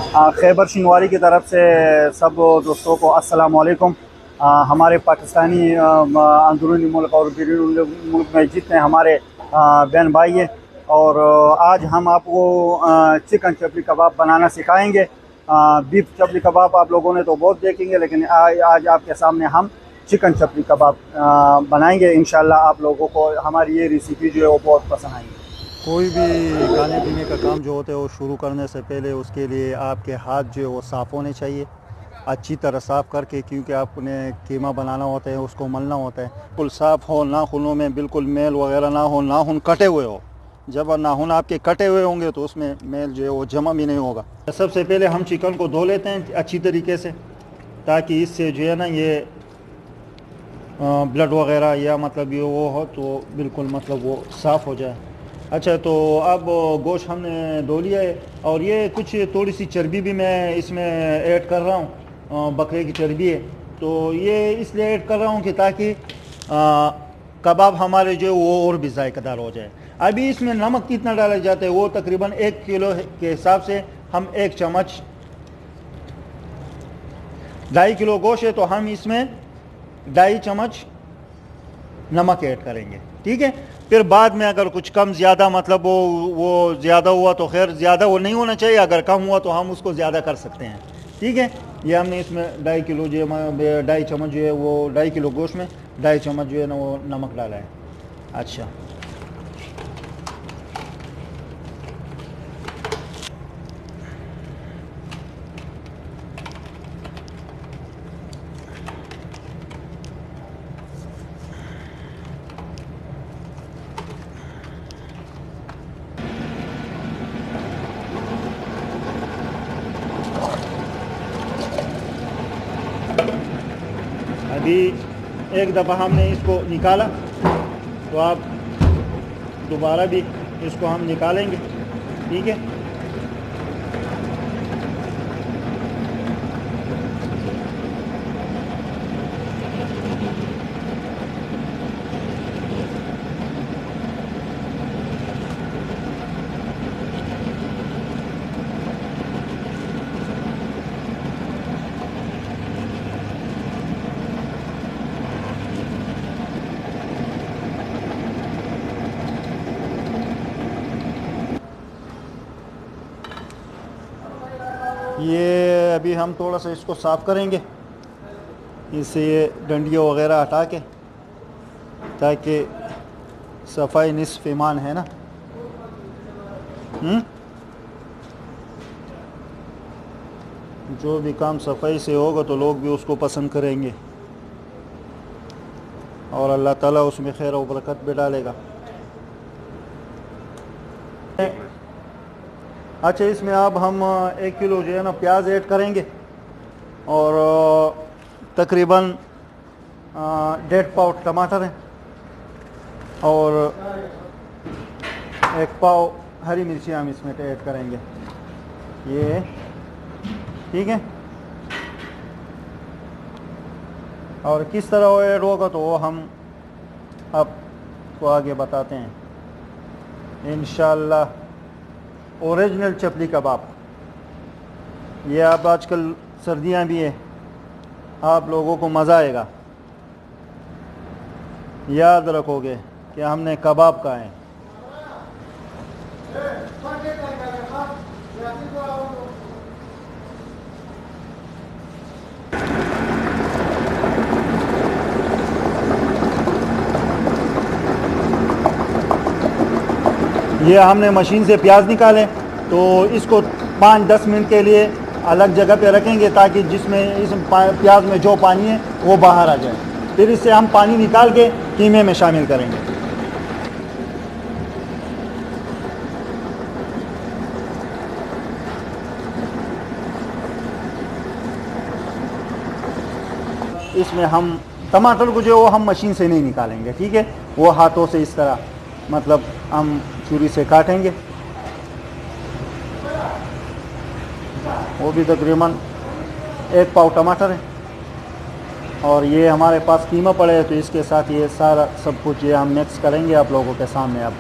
खैबर शिनवारी की तरफ से सब दोस्तों को अस्सलाम वालेकुम। हमारे पाकिस्तानी अंदरूनी मुल्क और बैरून मुल्क में जितने हमारे बहन भाई हैं, और आज हम आपको चिकन चपली कबाब बनाना सिखाएंगे। बीफ चपली कबाब आप लोगों ने तो बहुत देखेंगे, लेकिन आज आपके सामने हम चिकन चपली कबाब बनाएंगे। इंशाल्लाह आप लोगों को हमारी ये रेसिपी जो है वो बहुत पसंद आएगी। कोई भी खाने पीने का काम जो होता है वो शुरू करने से पहले उसके लिए आपके हाथ जो है वो साफ़ होने चाहिए, अच्छी तरह साफ़ करके, क्योंकि आपने कीमा बनाना होता है, उसको मलना होता है। बिल्कुल साफ़ हो, नाखूनों में बिल्कुल मेल वगैरह ना हो, नाखून कटे हुए हो। जब नाखून आपके कटे हुए होंगे तो उसमें मेल जो है वो जमा भी नहीं होगा। सबसे पहले हम चिकन को धो लेते हैं अच्छी तरीके से, ताकि इससे जो है ना ये ब्लड वगैरह या मतलब ये वो हो तो बिल्कुल मतलब वो साफ़ हो जाए। अच्छा, तो अब गोश्त हमने धो लिया है, और ये कुछ थोड़ी सी चर्बी भी मैं इसमें ऐड कर रहा हूँ। बकरे की चर्बी है, तो ये इसलिए ऐड कर रहा हूँ कि ताकि कबाब हमारे जो वो और भी जायकेदार हो जाए। अभी इसमें नमक कितना डाला जाता है वो तकरीबन 1 किलो के हिसाब से हम 1 चम्मच, 2.5 किलो गोश्त है तो हम इसमें 2.5 चम्मच नमक ऐड करेंगे। ठीक है, फिर बाद में अगर कुछ कम ज़्यादा मतलब वो ज़्यादा हुआ तो खैर, ज़्यादा वो नहीं होना चाहिए, अगर कम हुआ तो हम उसको ज़्यादा कर सकते हैं। ठीक है, ये हमने इसमें 2.5 किलो जो है 2.5 चम्मच जो है वो 2.5 किलो गोश्त में 2.5 चम्मच जो है ना वो नमक डाला है। अच्छा, अभी एक दफ़ा हमने इसको निकाला तो आप दोबारा भी इसको हम निकालेंगे। ठीक है, ये अभी हम थोड़ा सा इसको साफ़ करेंगे, इससे ये डंडियों वगैरह हटा के, ताकि सफाई निस्फ ईमान है ना। जो भी काम सफाई से होगा तो लोग भी उसको पसंद करेंगे, और अल्लाह ताला उसमें खैर और बरकत भी डालेगा। अच्छा, इसमें अब हम 1 किलो जो है ना प्याज ऐड करेंगे, और तकरीबन 1.5 पाव टमाटर हैं, और 1 पाव हरी मिर्ची हम इसमें ऐड करेंगे। ये ठीक है, और किस तरह वो ऐड होगा तो वो हम आपको आगे बताते हैं इंशाल्लाह। ओरिजिनल चपली कबाब, ये अब आजकल सर्दियां भी है, आप लोगों को मज़ा आएगा। याद रखोगे कि हमने कबाब का है। ये हमने मशीन से प्याज निकाले, तो इसको 5-10 मिनट के लिए अलग जगह पे रखेंगे, ताकि जिसमें इस प्याज में जो पानी है वो बाहर आ जाए। फिर इससे हम पानी निकाल के कीमे में शामिल करेंगे। इसमें हम टमाटर को जो वो हम मशीन से नहीं निकालेंगे, ठीक है, वो हाथों से इस तरह मतलब हम छुरी से काटेंगे। वो भी तकरीबन 1 पाव टमाटर है, और ये हमारे पास कीमा पड़े है, तो इसके साथ ये सारा सब कुछ ये हम मिक्स करेंगे आप लोगों के सामने अब।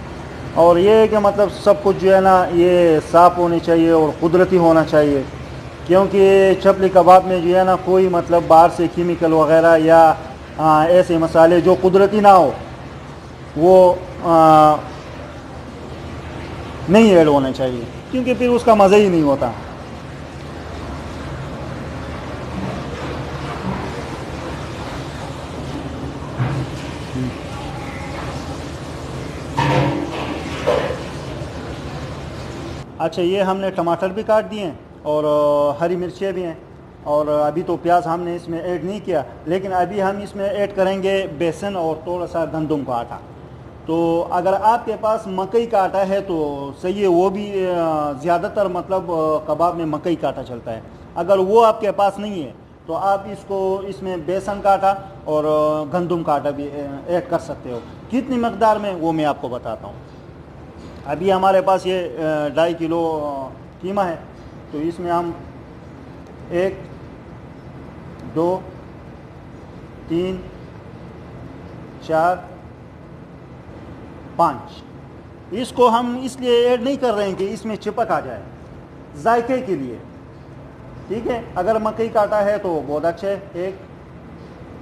और ये है कि मतलब सब कुछ जो है ना ये साफ़ होनी चाहिए और कुदरती होना चाहिए, क्योंकि चपली कबाब में जो है ना कोई मतलब बाहर से केमिकल वगैरह या ऐसे मसाले जो कुदरती ना हो वो आ, नहीं ऐड होने चाहिए, क्योंकि फिर उसका मज़ा ही नहीं होता। अच्छा, ये हमने टमाटर भी काट दिए हैं और हरी मिर्चें भी हैं, और अभी तो प्याज हमने इसमें ऐड नहीं किया, लेकिन अभी हम इसमें ऐड करेंगे बेसन और थोड़ा सा गंदम का आटा। तो अगर आपके पास मकई का आटा है तो सही है, वो भी ज़्यादातर मतलब कबाब में मकई का आटा चलता है। अगर वो आपके पास नहीं है तो आप इसको इसमें बेसन का आटा और गंदम का आटा भी ऐड कर सकते हो। कितनी मकदार में वो मैं आपको बताता हूँ। अभी हमारे पास ये 2.5 किलो कीमा है, तो इसमें हम 1 2 3 4 5, इसको हम इसलिए ऐड नहीं कर रहे हैं कि इसमें चिपक आ जाए, जायके के लिए। ठीक है, अगर मकई का आटा है तो बहुत अच्छे, 1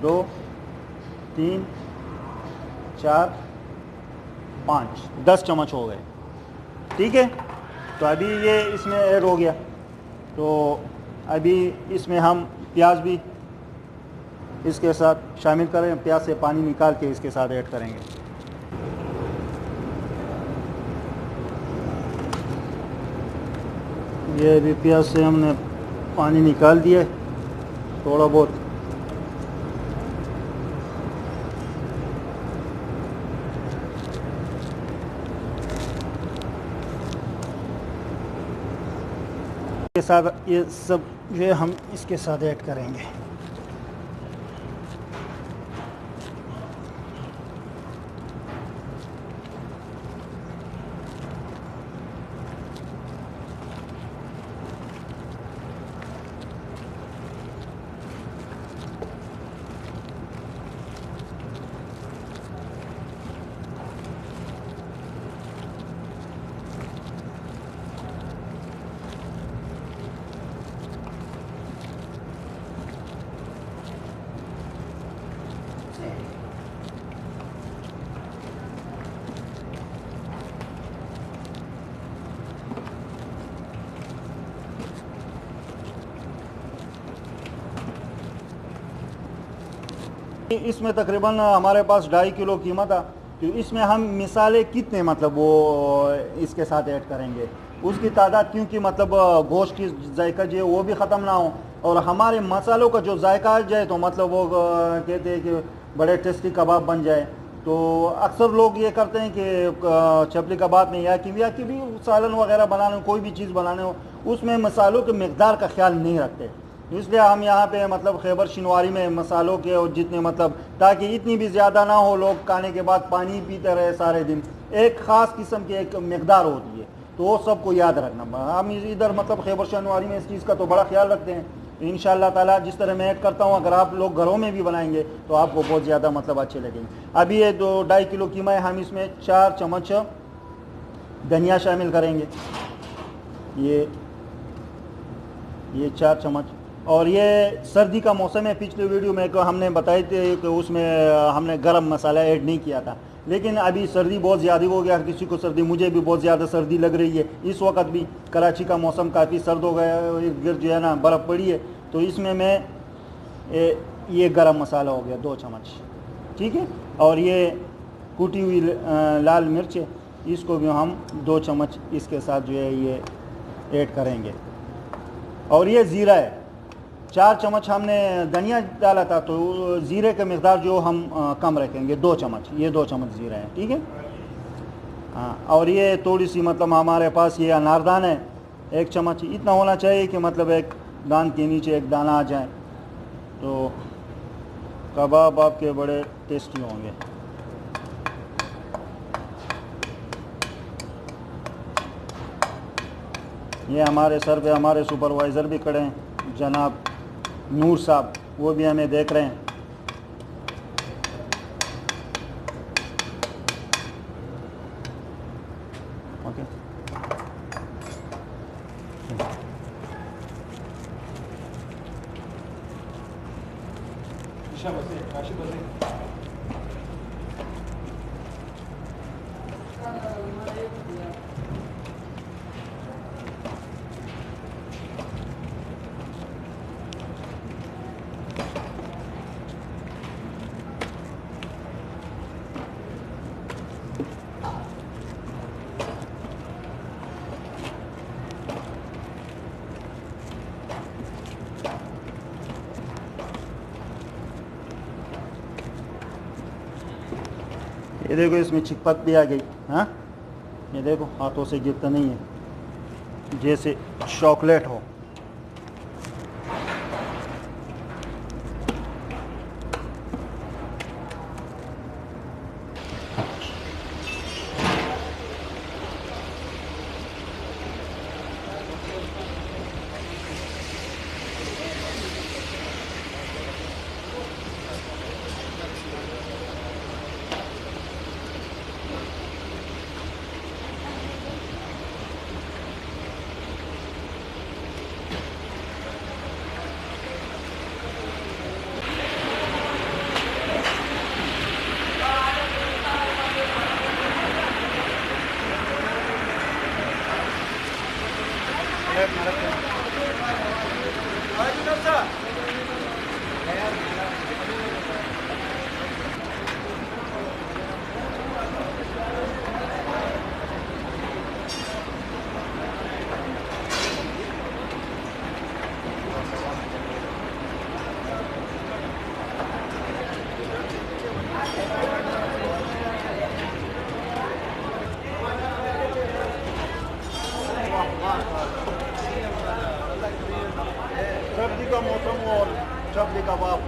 2 3 4 5 10 चम्मच हो गए। ठीक है, तो अभी ये इसमें ऐड हो गया। तो अभी इसमें हम प्याज भी इसके साथ शामिल करें, प्याज से पानी निकाल के इसके साथ ऐड करेंगे। ये अभी प्याज से हमने पानी निकाल दिया थोड़ा बहुत। के साथ ये सब जो है हम इसके साथ ऐड करेंगे। इसमें तकरीबन हमारे पास 2.5 किलो कीमा था, तो इसमें हम मिसाले कितने मतलब वो इसके साथ ऐड करेंगे उसकी तादाद, क्योंकि मतलब गोश्त की जायका जो है वो भी ख़त्म ना हो और हमारे मसालों का जो जायका आ जाए तो मतलब वो कहते हैं कि बड़े टेस्टी कबाब बन जाए। तो अक्सर लोग ये करते हैं कि चपली कबाब में या कि भी सालन वगैरह बनाने, कोई भी चीज़ बनाने हो, उसमें मसालों के मकदार का ख्याल नहीं रखते। इसलिए हम यहाँ पे मतलब खैबर शिनवारी में मसालों के और जितने मतलब, ताकि इतनी भी ज़्यादा ना हो लोग खाने के बाद पानी पीते रहे सारे दिन, एक ख़ास किस्म की एक मकदार होती है, तो वो सबको याद रखना। हम इधर मतलब खैबर शिनवारी में इस चीज़ का तो बड़ा ख्याल रखते हैं। इंशाअल्लाह ताला जिस तरह मैं ऐड करता हूँ, अगर आप लोग घरों में भी बनाएंगे तो आपको बहुत ज़्यादा मतलब अच्छे लगेंगे। अभी ये 2.5 किलो कीमा है, हम इसमें 4 चम्मच धनिया शामिल करेंगे, ये 4 चम्मच। और ये सर्दी का मौसम है, पिछले वीडियो में हमने बताए थे कि उसमें हमने गरम मसाला ऐड नहीं किया था, लेकिन अभी सर्दी बहुत ज़्यादा हो गया, हर किसी को सर्दी, मुझे भी बहुत ज़्यादा सर्दी लग रही है। इस वक्त भी कराची का मौसम काफ़ी सर्द हो गया है, इर्द गिर्द जो है ना बर्फ़ पड़ी है, तो इसमें मैं ये गरम मसाला हो गया 2 चम्मच। ठीक है, और ये कुटी हुई लाल मिर्च, इसको भी हम 2 चम्मच इसके साथ जो है ये ऐड करेंगे। और ये ज़ीरा है, 4 चम्मच हमने धनिया डाला था, तो ज़ीरे का मकदार जो हम कम रखेंगे, 2 चम्मच, ये 2 चम्मच ज़ीरा है। ठीक है, हाँ। और ये थोड़ी सी मतलब हमारे पास ये अनारदान है, 1 चम्मच, इतना होना चाहिए कि मतलब एक दान के नीचे एक दाना आ जाए, तो कबाब आपके बड़े टेस्टी होंगे। ये हमारे सर पे हमारे सुपरवाइज़र भी खड़े हैं, जनाब नूर साहब, वो भी हमें देख रहे हैं। ओके, ये देखो इसमें चिपक भी आ गई। हाँ, ये देखो हाथों से गिरता नहीं है, जैसे चॉकलेट हो। सर्दी का मौसम और चपली कबाब